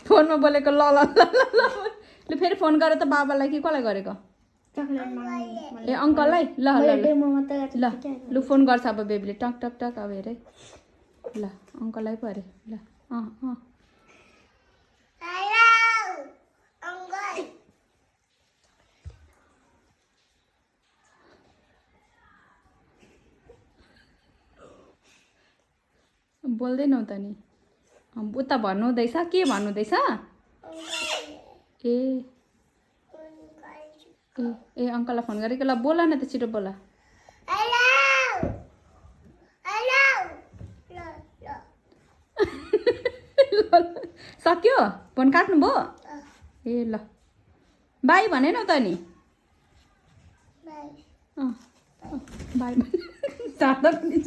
फोनमा बोलेको ल ल ल ल ल फेरि फोन गरेर त बाबालाई कि कसलाई गरेको ए अङ्कललाई ल ल ल लु फोन गर्छ अब बेबीले टक टक टक अब हेरे ल अङ्कललाई पो अरे ल बोल्दैनौ त नि उता भन्नुहुँदैछ के भन्नुहुँदैछ ए ए अङ्कललाई फोन गरेको ल बोल न त छिटो बोल सक्यो फोन काट्नु भयो ए ल बाई भनेनौ त नि बाई सादा पनि